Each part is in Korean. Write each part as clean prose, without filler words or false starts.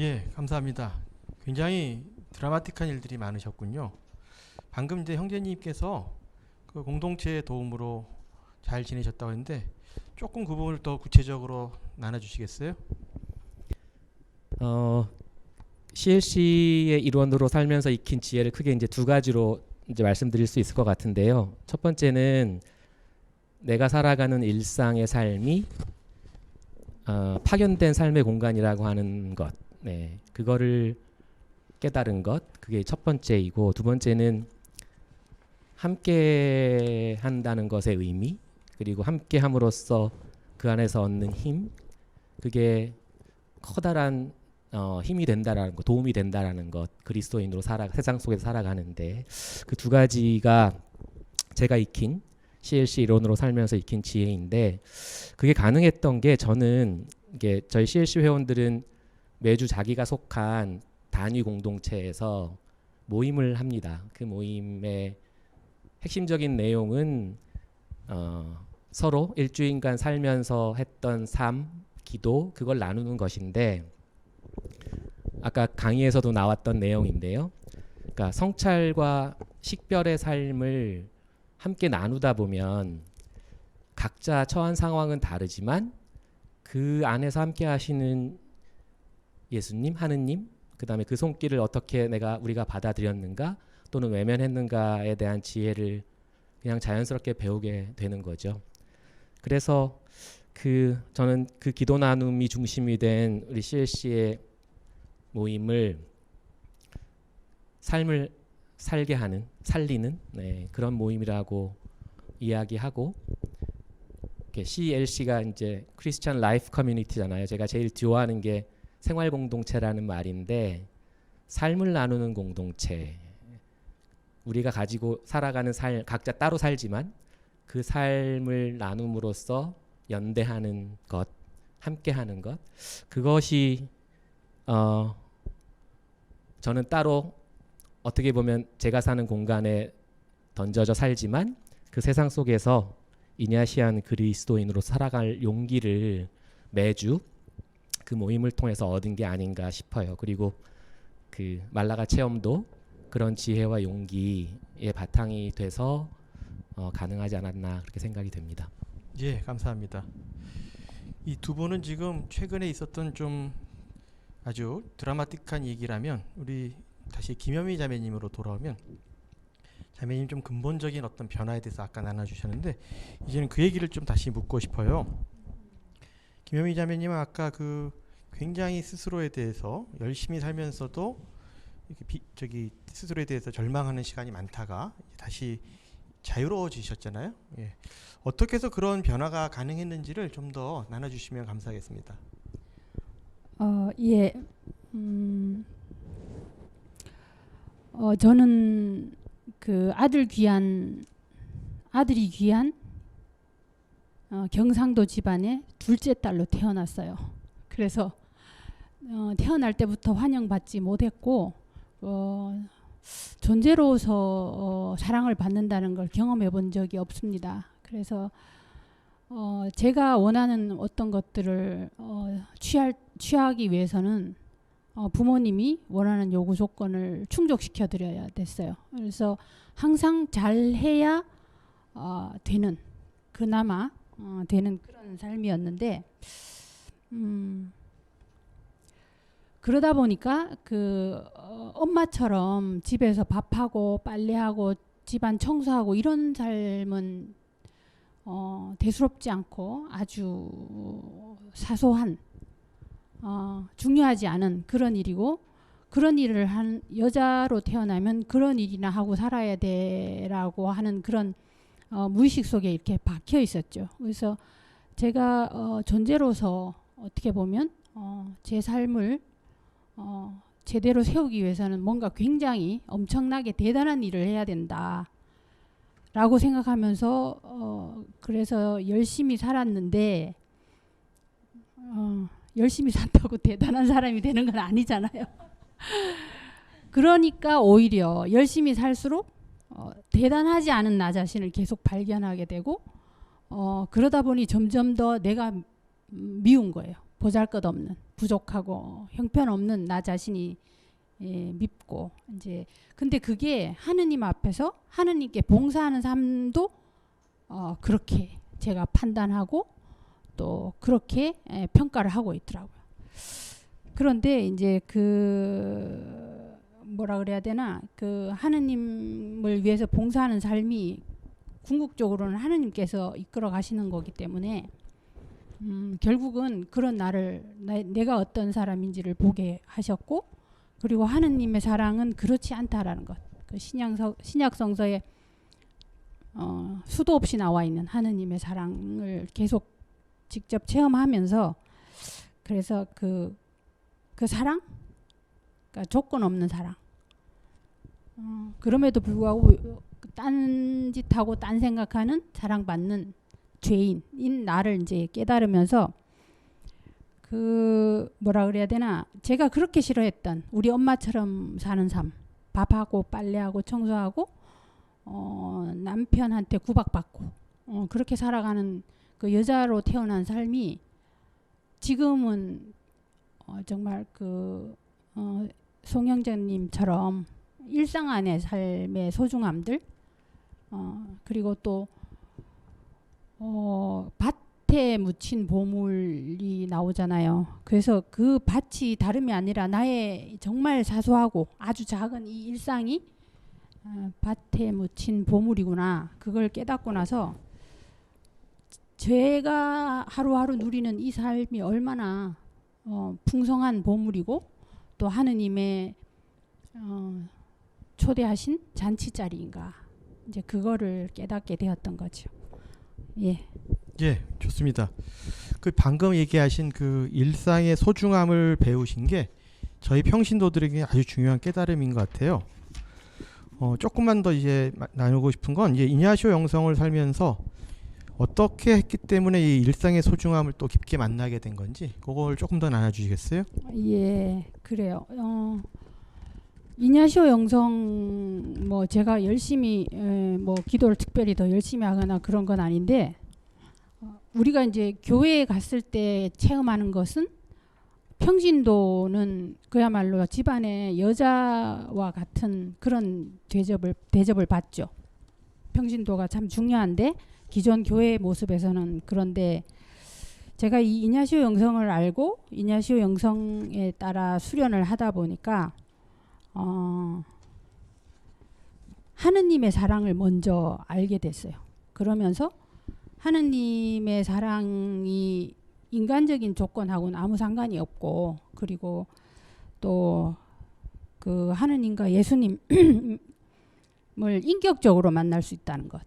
예, 감사합니다. 굉장히 드라마틱한 일들이 많으셨군요. 방금 이제 형제님께서 그 공동체의 도움으로 잘 지내셨다고 했는데 조금 그 부분을 더 구체적으로 나눠주시겠어요? 어, CLC의 일원으로 살면서 익힌 지혜를 크게 이제 두 가지로 이제 말씀드릴 수 있을 것 같은데요. 첫 번째는 내가 살아가는 일상의 삶이 파견된 삶의 공간이라고 하는 것, 그거를 깨달은 것, 그게 첫 번째이고, 두 번째는 함께 한다는 것의 의미, 그리고 함께 함으로써 그 안에서 얻는 힘, 그게 커다란 힘이 된다라는 것, 도움이 된다라는 것, 그리스도인으로 세상 속에서 살아가는데 그 두 가지가 제가 익힌 CLC 이론으로 살면서 익힌 지혜인데, 그게 가능했던 게, 저는 이게 저희 CLC 회원들은 매주 자기가 속한 단위 공동체에서 모임을 합니다. 그 모임의 핵심적인 내용은 서로 일주일간 살면서 했던 삶, 기도, 그걸 나누는 것인데, 아까 강의에서도 나왔던 내용인데요. 그러니까 성찰과 식별의 삶을 함께 나누다 보면 각자 처한 상황은 다르지만 그 안에서 함께 하시는 예수님, 하느님, 그 다음에 그 손길을 어떻게 우리가 받아들였는가 또는 외면했는가에 대한 지혜를 그냥 자연스럽게 배우게 되는 거죠. 그래서 저는 그 기도 나눔이 중심이 된 우리 CLC의 모임을 삶을 살게 하는, 살리는 그런 모임이라고 이야기하고, CLC가 이제 크리스천 라이프 커뮤니티잖아요. 제가 제일 좋아하는 게 생활 공동체라는 말인데, 삶을 나누는 공동체, 우리가 가지고 살아가는 삶, 각자 따로 살지만 그 삶을 나눔으로써 연대하는 것, 함께하는 것, 그것이 저는 따로 어떻게 보면 제가 사는 공간에 던져져 살지만 그 세상 속에서 이냐시안 그리스도인으로 살아갈 용기를 매주 그 모임을 통해서 얻은 게 아닌가 싶어요. 그리고 그 말라가 체험도 그런 지혜와 용기의 바탕이 돼서 가능하지 않았나 그렇게 생각이 됩니다. 예, 감사합니다. 이 두 분은 지금 최근에 있었던 좀 아주 드라마틱한 얘기라면, 우리 다시 김현미 자매님으로 돌아오면, 자매님 좀 근본적인 어떤 변화에 대해서 아까 나눠주셨는데 이제는 그 얘기를 좀 다시 묻고 싶어요. 김현미 자매님은 아까 그 굉장히 스스로에 대해서 열심히 살면서도 이렇게 스스로에 대해서 절망하는 시간이 많다가 다시 자유로워지셨잖아요. 예. 어떻게 해서 그런 변화가 가능했는지를 좀 더 나눠주시면 감사하겠습니다. 예. 저는 그 아들이 귀한 경상도 집안의 둘째 딸로 태어났어요. 그래서 태어날 때부터 환영받지 못했고 존재로서 사랑을 받는다는 걸 경험해 본 적이 없습니다. 그래서 제가 원하는 어떤 것들을 취하기 위해서는 부모님이 원하는 요구 조건을 충족시켜 드려야 됐어요. 그래서 항상 잘해야 되는, 그나마 되는 그런 삶이었는데, 그러다 보니까 엄마처럼 집에서 밥하고 빨래하고 집안 청소하고 이런 삶은 대수롭지 않고 아주 사소한, 중요하지 않은 그런 일이고, 그런 일을 한 여자로 태어나면 그런 일이나 하고 살아야 돼라고 하는 그런 무의식 속에 이렇게 박혀 있었죠. 그래서 제가 존재로서 어떻게 보면 제 삶을 제대로 세우기 위해서는 뭔가 굉장히 엄청나게 대단한 일을 해야 된다 라고 생각하면서 그래서 열심히 살았는데, 열심히 산다고 대단한 사람이 되는 건 아니잖아요. 그러니까 오히려 열심히 살수록 대단하지 않은 나 자신을 계속 발견하게 되고, 그러다 보니 점점 더 내가 미운 거예요. 보잘것없는, 부족하고 형편없는 나 자신이 밉고 이제 근데 그게 하느님 앞에서 하느님께 봉사하는 삶도 그렇게 제가 판단하고 또 그렇게 평가를 하고 있더라고요. 그런데 이제 그 뭐라 그래야 되나 그 하느님을 위해서 봉사하는 삶이 궁극적으로는 하느님께서 이끌어 가시는 거기 때문에 결국은 그런 나를 내가 어떤 사람인지를 보게 하셨고 그리고 하느님의 사랑은 그렇지 않다라는 것. 그 신약성서에 수도 없이 나와 있는 하느님의 사랑을 계속 직접 체험하면서 그래서 그 사랑, 그러니까 조건 없는 사랑. 그럼에도 불구하고 딴짓하고 딴 생각하는 사랑받는 죄인인 나를 이제 깨달으면서 그 뭐라 그래야 되나 제가 그렇게 싫어했던 우리 엄마처럼 사는 삶, 밥하고 빨래하고 청소하고 남편한테 구박받고 그렇게 살아가는 그 여자로 태어난 삶이 지금은 정말 그 송영재님처럼 일상 안의 삶의 소중함들 그리고 또 밭에 묻힌 보물이 나오잖아요. 그래서 그 밭이 다름이 아니라 나의 정말 사소하고 아주 작은 이 일상이 밭에 묻힌 보물이구나. 그걸 깨닫고 나서 제가 하루하루 누리는 이 삶이 얼마나 풍성한 보물이고 또 하느님의 초대하신 잔치자리인가. 이제 그거를 깨닫게 되었던 거죠. 예. 예, 좋습니다. 그 방금 얘기하신 그 일상의 소중함을 배우신 게 저희 평신도들에게 아주 중요한 깨달음인 것 같아요. 조금만 더 이제 나누고 싶은 건 이제 이냐시오 영성을 살면서 어떻게 했기 때문에 이 일상의 소중함을 또 깊게 만나게 된 건지 그걸 조금 더 나눠주시겠어요? 예, 그래요. 이냐시오 영성 뭐 제가 열심히 뭐 기도를 특별히 더 열심히 하거나 그런 건 아닌데 우리가 이제 교회에 갔을 때 체험하는 것은 평신도는 그야말로 집안의 여자와 같은 그런 대접을 받죠. 평신도가 참 중요한데 기존 교회의 모습에서는 그런데 제가 이 이냐시오 영성을 알고 이냐시오 영성에 따라 수련을 하다 보니까 하느님의 사랑을 먼저 알게 됐어요. 그러면서 하느님의 사랑이 인간적인 조건하고는 아무 상관이 없고 그리고 또 그 하느님과 예수님을 인격적으로 만날 수 있다는 것.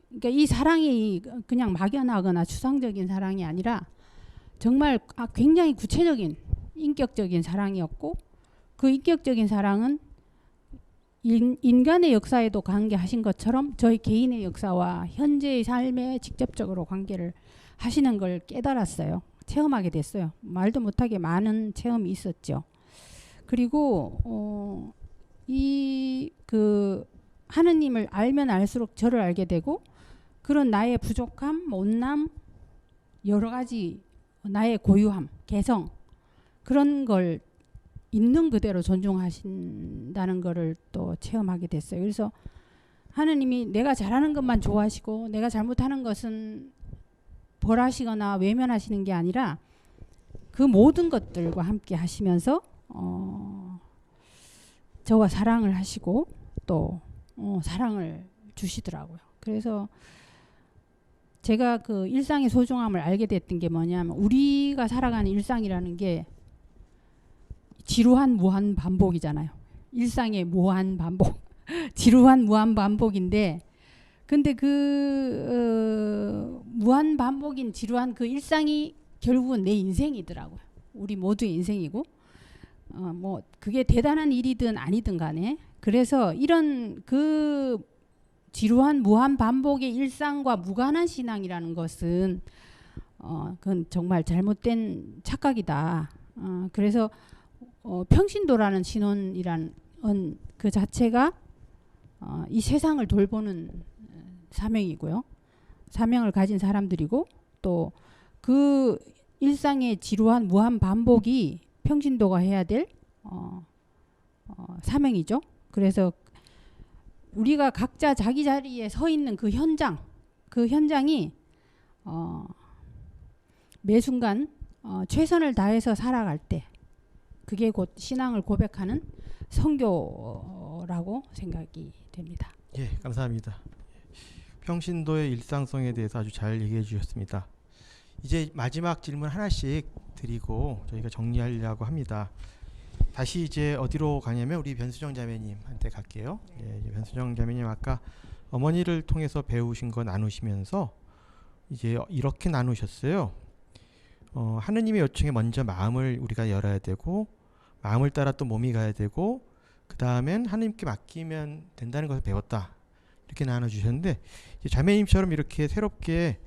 그러니까 이 사랑이 그냥 막연하거나 추상적인 사랑이 아니라 정말 굉장히 구체적인 인격적인 사랑이었고 그 인격적인 사랑은 인간의 역사에도 관계하신 것처럼 저희 개인의 역사와 현재의 삶에 직접적으로 관계를 하시는 걸 깨달았어요. 체험하게 됐어요. 말도 못하게 많은 체험이 있었죠. 그리고 이 그 하느님을 알면 알수록 저를 알게 되고 그런 나의 부족함, 못남, 여러 가지 나의 고유함, 개성 그런 걸 있는 그대로 존중하신다는 거를 또 체험하게 됐어요. 그래서 하느님이 내가 잘하는 것만 좋아하시고 내가 잘못하는 것은 벌하시거나 외면하시는 게 아니라 그 모든 것들과 함께 하시면서 저와 사랑을 하시고 또 사랑을 주시더라고요. 그래서 제가 그 일상의 소중함을 알게 됐던 게 뭐냐면 우리가 살아가는 일상이라는 게 지루한 무한 반복이잖아요. 일상의 무한 반복. 지루한 무한 반복인데 근데 그 무한 반복인 지루한 그 일상이 결국은 내 인생이더라고요. 우리 모두의 인생이고 뭐 그게 대단한 일이든 아니든 간에 그래서 이런 그 지루한 무한 반복의 일상과 무관한 신앙이라는 것은 그건 정말 잘못된 착각이다. 그래서 평신도라는 신혼이란 그 자체가 이 세상을 돌보는 사명이고요. 사명을 가진 사람들이고 또 그 일상의 지루한 무한 반복이 평신도가 해야 될 사명이죠. 그래서 우리가 각자 자기 자리에 서 있는 그 현장이 매 순간 최선을 다해서 살아갈 때 그게 곧 신앙을 고백하는 선교라고 생각이 됩니다. 예, 감사합니다. 평신도의 일상성에 대해서 아주 잘 얘기해 주셨습니다. 이제 마지막 질문 하나씩 드리고 저희가 정리하려고 합니다. 다시 이제 어디로 가냐면 우리 변수정 자매님한테 갈게요. 예, 이제 변수정 자매님 아까 어머니를 통해서 배우신 거 나누시면서 이제 이렇게 나누셨어요. 하느님의 요청에 먼저 마음을 우리가 열어야 되고 마음을 따라 또 몸이 가야 되고 그 다음엔 하느님께 맡기면 된다는 것을 배웠다. 이렇게 나눠주셨는데 이제 자매님처럼 이렇게 새롭게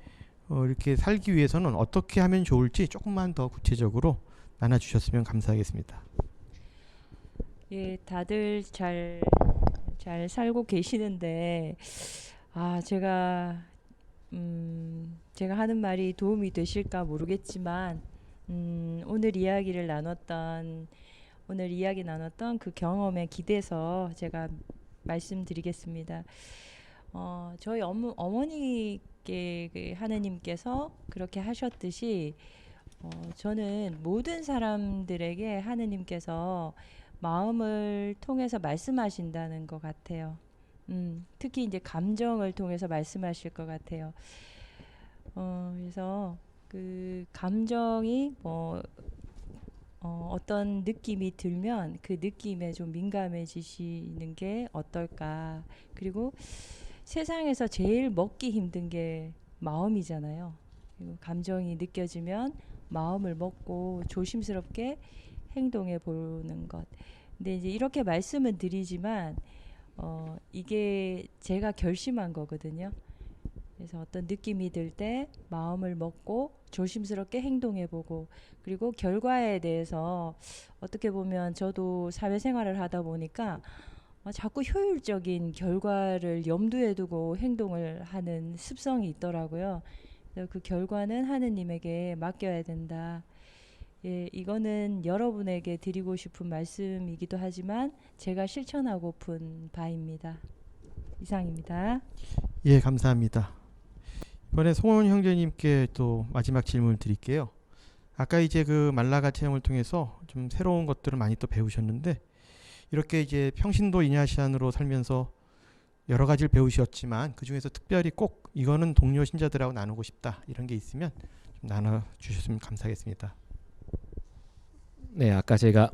이렇게 살기 위해서는 어떻게 하면 좋을지 조금만 더 구체적으로 나눠주셨으면 감사하겠습니다. 예, 다들 잘 살고 계시는데 제가 하는 말이 도움이 되실까 모르겠지만 오늘 이야기 나눴던 그 경험에 기대서 제가 말씀드리겠습니다. 저희 어머니께 그 하느님께서 그렇게 하셨듯이 저는 모든 사람들에게 하느님께서 마음을 통해서 말씀하신다는 것 같아요. 특히 이제 감정을 통해서 말씀하실 것 같아요. 그래서 그 감정이 어떤 느낌이 들면 그 느낌에 좀 민감해지시는 게 어떨까. 그리고 세상에서 제일 먹기 힘든 게 마음이잖아요. 그리고 감정이 느껴지면 마음을 먹고 조심스럽게 행동해 보는 것. 근데 이제 이렇게 말씀은 드리지만 이게 제가 결심한 거거든요. 그래서 어떤 느낌이 들 때 마음을 먹고 조심스럽게 행동해 보고 그리고 결과에 대해서 어떻게 보면 저도 사회생활을 하다 보니까 자꾸 효율적인 결과를 염두에 두고 행동을 하는 습성이 있더라고요. 그래서 그 결과는 하느님에게 맡겨야 된다. 예, 이거는 여러분에게 드리고 싶은 말씀이기도 하지만 제가 실천하고픈 바입니다. 이상입니다. 예, 감사합니다. 이번에 송원 형제님께 또 마지막 질문을 드릴게요. 아까 이제 그 말라가 체험을 통해서 좀 새로운 것들을 많이 또 배우셨는데 이렇게 이제 평신도 이냐시안으로 살면서 여러 가지를 배우셨지만 그 중에서 특별히 꼭 이거는 동료 신자들하고 나누고 싶다 이런 게 있으면 좀 나눠주셨으면 감사하겠습니다. 네, 아까 제가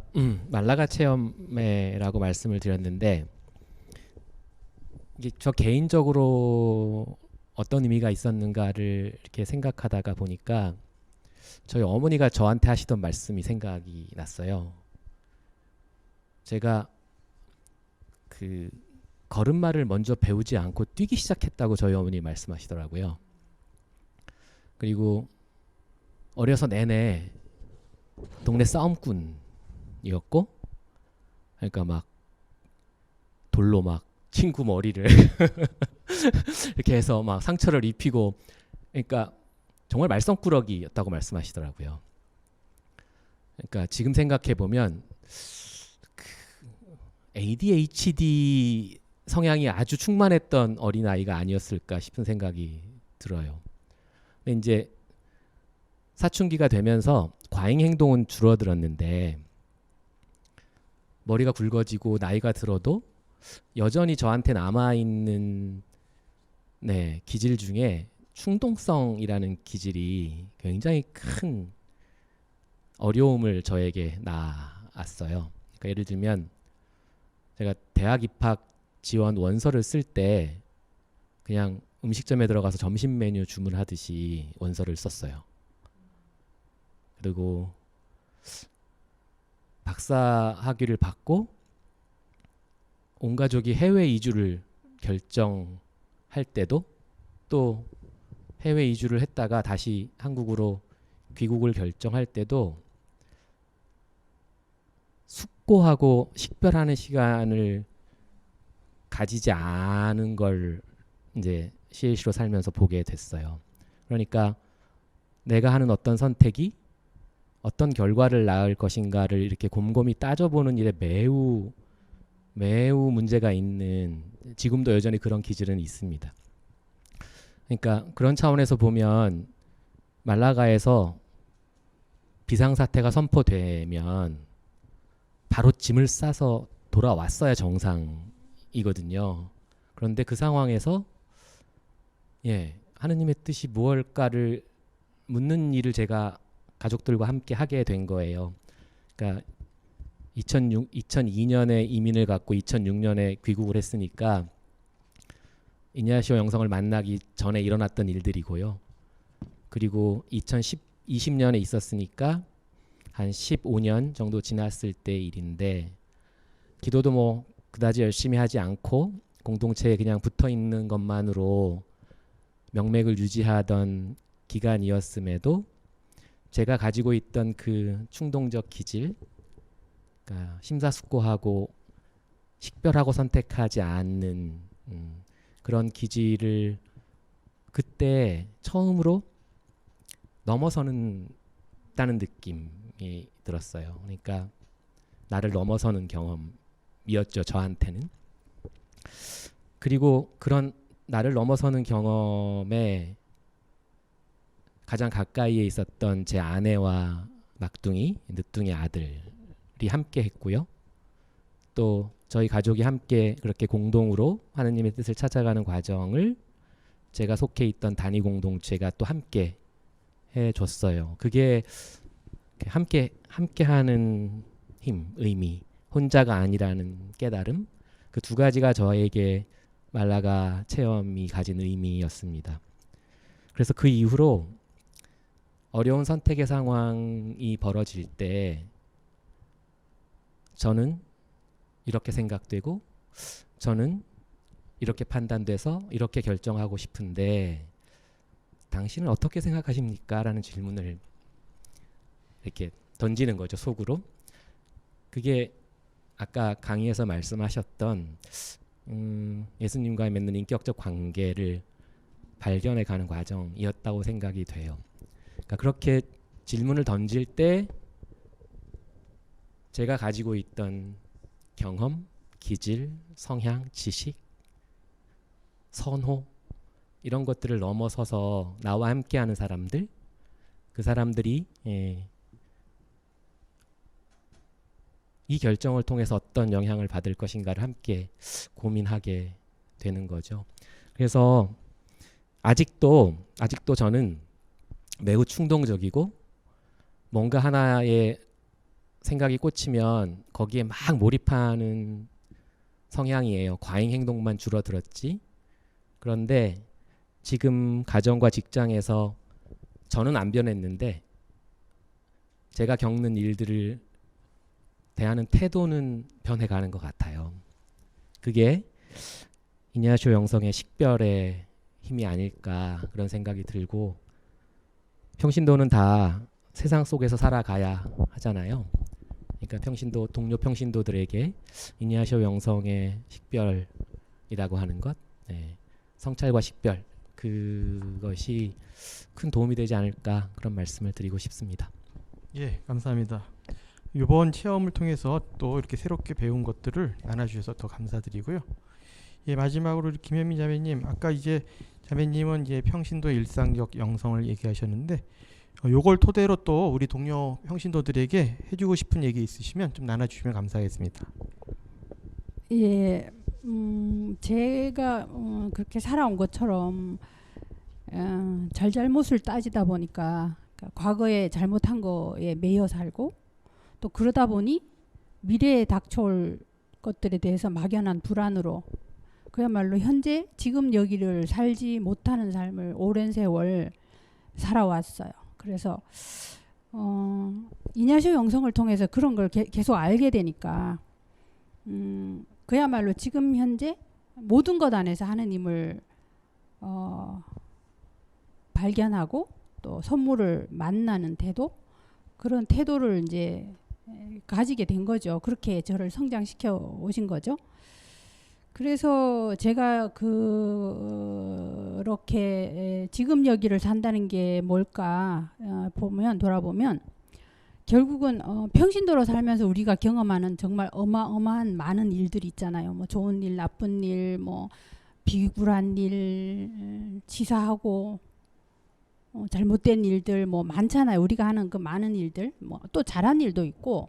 말라가 체험회라고 말씀을 드렸는데 이게 저 개인적으로 어떤 의미가 있었는가를 이렇게 생각하다가 보니까 저희 어머니가 저한테 하시던 말씀이 생각이 났어요. 제가 그 걸음마를 먼저 배우지 않고 뛰기 시작했다고 저희 어머니 말씀하시더라고요. 그리고 어려서 내내 동네 싸움꾼이었고, 그러니까 막 돌로 막 친구 머리를 이렇게 해서 막 상처를 입히고, 그러니까 정말 말썽꾸러기였다고 말씀하시더라고요. 그러니까 지금 생각해 보면 ADHD 성향이 아주 충만했던 어린아이가 아니었을까 싶은 생각이 들어요. 근데 이제 사춘기가 되면서 과잉 행동은 줄어들었는데 머리가 굵어지고 나이가 들어도 여전히 저한테 남아있는 기질 중에 충동성이라는 기질이 굉장히 큰 어려움을 저에게 낳았어요. 그러니까 예를 들면 제가 대학 입학 지원 원서를 쓸 때 그냥 음식점에 들어가서 점심 메뉴 주문하듯이 원서를 썼어요. 그리고 박사 학위를 받고 온 가족이 해외 이주를 결정할 때도 또 해외 이주를 했다가 다시 한국으로 귀국을 결정할 때도 숙고하고 식별하는 시간을 가지지 않은 걸 이제 CLC로 살면서 보게 됐어요. 그러니까 내가 하는 어떤 선택이 어떤 결과를 낳을 것인가를 이렇게 곰곰이 따져보는 일에 매우 문제가 있는, 지금도 여전히 그런 기질은 있습니다. 그러니까 그런 차원에서 보면 말라가에서 비상사태가 선포되면 바로 짐을 싸서 돌아왔어야 정상이거든요. 그런데 그 상황에서 하느님의 뜻이 무엇일까를 묻는 일을 제가 가족들과 함께 하게 된 거예요. 그러니까 2002년에 이민을 갔고 2006년에 귀국을 했으니까 이냐시오 영성을 만나기 전에 일어났던 일들이고요. 그리고 2020년에 있었으니까 한 15년 정도 지났을 때 일인데, 기도도 뭐 그다지 열심히 하지 않고 공동체에 그냥 붙어 있는 것만으로 명맥을 유지하던 기간이었음에도 제가 가지고 있던 그 충동적 기질, 그러니까 심사숙고하고 식별하고 선택하지 않는 그런 기질을 그때 처음으로 넘어서는 다는 느낌이 들었어요. 그러니까 나를 넘어서는 경험이었죠, 저한테는. 그리고 그런 나를 넘어서는 경험에 가장 가까이에 있었던 제 아내와 막둥이, 늦둥이 아들이 함께 했고요. 또 저희 가족이 함께 그렇게 공동으로 하느님의 뜻을 찾아가는 과정을 제가 속해 있던 단위 공동체가 또 함께 해줬어요. 그게 함께하는 힘, 의미, 혼자가 아니라는 깨달음, 그 두 가지가 저에게 말라가 체험이 가진 의미였습니다. 그래서 그 이후로 어려운 선택의 상황이 벌어질 때 저는 이렇게 생각되고 저는 이렇게 판단돼서 이렇게 결정하고 싶은데 당신은 어떻게 생각하십니까? 라는 질문을 이렇게 던지는 거죠, 속으로. 그게 아까 강의에서 말씀하셨던 예수님과의 맺는 인격적 관계를 발견해 가는 과정이었다고 생각이 돼요. 그러니까 그렇게 질문을 던질 때 제가 가지고 있던 경험, 기질, 성향, 지식, 선호, 이런 것들을 넘어서서 나와 함께하는 사람들, 그 사람들이 이 결정을 통해서 어떤 영향을 받을 것인가를 함께 고민하게 되는 거죠. 그래서 아직도 저는 매우 충동적이고 뭔가 하나에 생각이 꽂히면 거기에 막 몰입하는 성향이에요. 과잉 행동만 줄어들었지. 그런데 지금 가정과 직장에서 저는 안 변했는데 제가 겪는 일들을 대하는 태도는 변해가는 것 같아요. 그게 이냐시오 영성의 식별의 힘이 아닐까 그런 생각이 들고, 평신도는 다 세상 속에서 살아가야 하잖아요. 그러니까 평신도, 동료 평신도들에게 이냐시오 영성의 식별이라고 하는 것, 성찰과 식별, 그것이 큰 도움이 되지 않을까 그런 말씀을 드리고 싶습니다. 예, 감사합니다. 이번 체험을 통해서 또 이렇게 새롭게 배운 것들을 나눠주셔서 더 감사드리고요. 예, 마지막으로 김현미 자매님, 아까 이제 자매님은 이제 평신도 일상적 영성을 얘기하셨는데, 요걸 토대로 또 우리 동료 평신도들에게 해주고 싶은 얘기 있으시면 좀 나눠주시면 감사하겠습니다. 예, 제가 그렇게 살아온 것처럼 잘잘못을 따지다 보니까 그러니까 과거에 잘못한 거에 매여 살고, 또 그러다 보니 미래에 닥쳐올 것들에 대해서 막연한 불안으로 그야말로 현재 지금 여기를 살지 못하는 삶을 오랜 세월 살아왔어요. 그래서 이냐시오 영성을 통해서 그런 걸 계속 알게 되니까 그야말로 지금 현재 모든 것 안에서 하느님을 발견하고 또 선물을 만나는 태도, 그런 태도를 이제 가지게 된 거죠. 그렇게 저를 성장시켜 오신 거죠. 그래서 제가 그렇게 지금 여기를 산다는 게 뭘까 돌아보면 결국은 평신도로 살면서 우리가 경험하는 정말 어마어마한 많은 일들이 있잖아요. 뭐 좋은 일, 나쁜 일, 뭐 비굴한 일, 치사하고 잘못된 일들 뭐 많잖아요. 우리가 하는 그 많은 일들, 뭐 또 잘한 일도 있고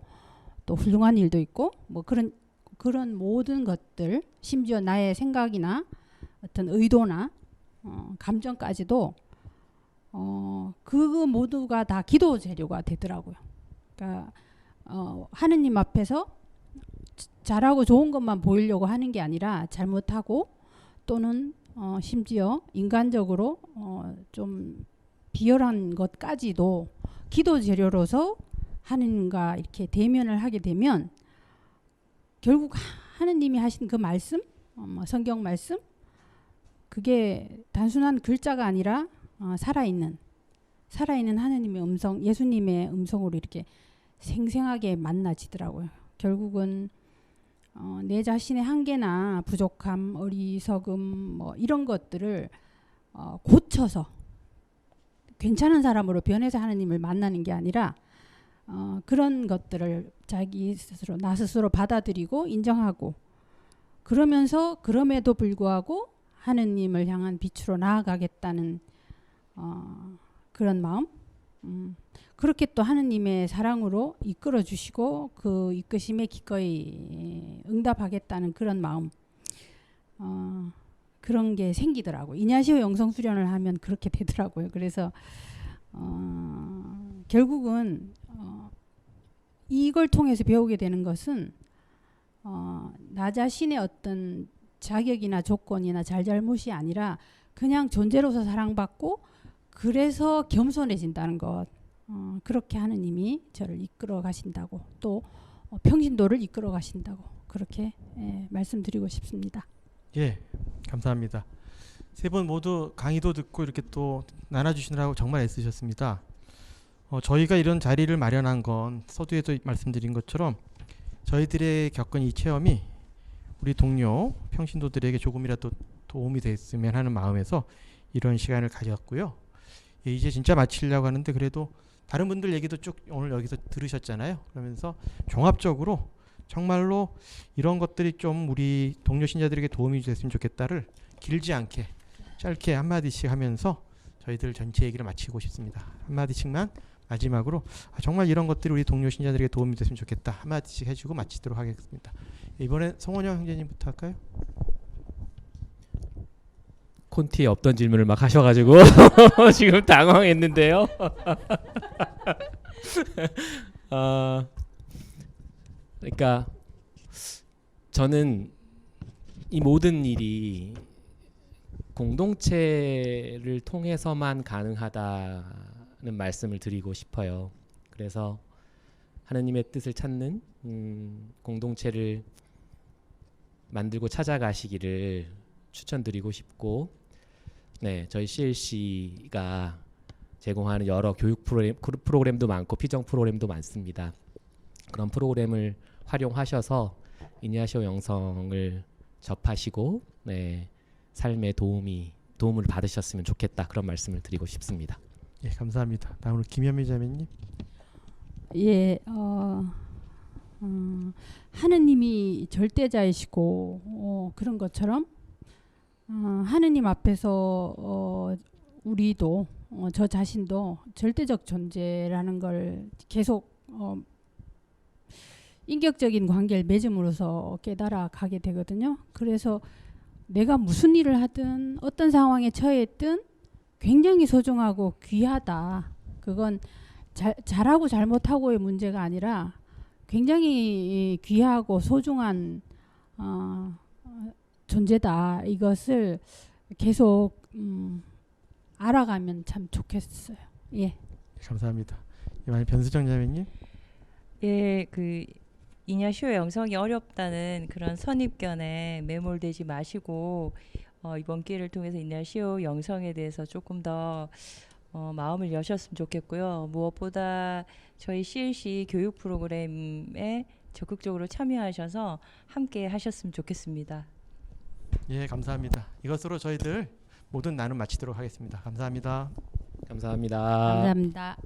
또 훌륭한 일도 있고 뭐 그런 모든 것들, 심지어 나의 생각이나 어떤 의도나 감정까지도 그 모두가 다 기도 재료가 되더라고요. 그러니까 하느님 앞에서 잘하고 좋은 것만 보이려고 하는 게 아니라 잘못하고 또는 심지어 인간적으로 좀 비열한 것까지도 기도 재료로서 하느님과 이렇게 대면을 하게 되면 결국 하느님이 하신 그 말씀, 성경 말씀, 그게 단순한 글자가 아니라 살아있는 하느님의 음성, 예수님의 음성으로 이렇게 생생하게 만나지더라고요. 결국은 내 자신의 한계나 부족함, 어리석음 뭐 이런 것들을 고쳐서 괜찮은 사람으로 변해서 하느님을 만나는 게 아니라 그런 것들을 자기 스스로 나 스스로 받아들이고 인정하고 그러면서 그럼에도 불구하고 하느님을 향한 빛으로 나아가겠다는 그런 마음, 그렇게 또 하느님의 사랑으로 이끌어 주시고 그 이끄심에 기꺼이 응답하겠다는 그런 마음, 그런 게 생기더라고요. 이냐시오 영성 수련을 하면 그렇게 되더라고요. 그래서 결국은 이걸 통해서 배우게 되는 것은 나 자신의 어떤 자격이나 조건이나 잘잘못이 아니라 그냥 존재로서 사랑받고 그래서 겸손해진다는 것, 그렇게 하느님이 저를 이끌어 가신다고 또 평신도를 이끌어 가신다고 그렇게 말씀드리고 싶습니다. 예, 감사합니다. 세 분 모두 강의도 듣고 이렇게 또 나눠주시느라고 정말 애쓰셨습니다. 저희가 이런 자리를 마련한 건 서두에도 말씀드린 것처럼 저희들의 겪은 이 체험이 우리 동료 평신도들에게 조금이라도 도움이 됐으면 하는 마음에서 이런 시간을 가졌고요. 예, 이제 진짜 마치려고 하는데 그래도 다른 분들 얘기도 쭉 오늘 여기서 들으셨잖아요. 그러면서 종합적으로 정말로 이런 것들이 좀 우리 동료 신자들에게 도움이 됐으면 좋겠다를 길지 않게 짧게 한마디씩 하면서 저희들 전체 얘기를 마치고 싶습니다. 한마디씩만 마지막으로 정말 이런 것들이 우리 동료 신자들에게 도움이 됐으면 좋겠다 한마디씩 해주고 마치도록 하겠습니다. 이번엔 성원영 형제님부터 할까요? 콘티에 없던 질문을 막 하셔가지고 지금 당황했는데요. 그러니까 저는 이 모든 일이 공동체를 통해서만 가능하다는 말씀을 드리고 싶어요. 그래서 하나님의 뜻을 찾는 공동체를 만들고 찾아가시기를 추천드리고 싶고, 네, 저희 CLC가 제공하는 여러 교육 프로그램도 많고 피정 프로그램도 많습니다. 그런 프로그램을 활용하셔서 이냐시오 영성을 접하시고, 네, 삶에 도움을 받으셨으면 좋겠다, 그런 말씀을 드리고 싶습니다. 예, 감사합니다. 다음으로 김현미 자매님. 예, 하느님이 절대자이시고 그런 것처럼 하느님 앞에서 우리도 저 자신도 절대적 존재라는 걸 계속 인격적인 관계를 맺음으로써 깨달아 가게 되거든요. 그래서 내가 무슨 일을 하든 어떤 상황에 처했든 굉장히 소중하고 귀하다. 그건 잘하고 잘못하고의 문제가 아니라 굉장히 귀하고 소중한 존재다. 이것을 계속 알아가면 참 좋겠어요. 예. 감사합니다. 이번에 변수정 자매님. 예, 그 이냐시오 영성이 어렵다는 그런 선입견에 매몰되지 마시고 이번 기회를 통해서 이냐시오 영성에 대해서 조금 더 마음을 여셨으면 좋겠고요. 무엇보다 저희 CLC 교육 프로그램에 적극적으로 참여하셔서 함께 하셨으면 좋겠습니다. 예, 감사합니다. 이것으로 저희들 모든 나눔 마치도록 하겠습니다. 감사합니다. 감사합니다. 감사합니다.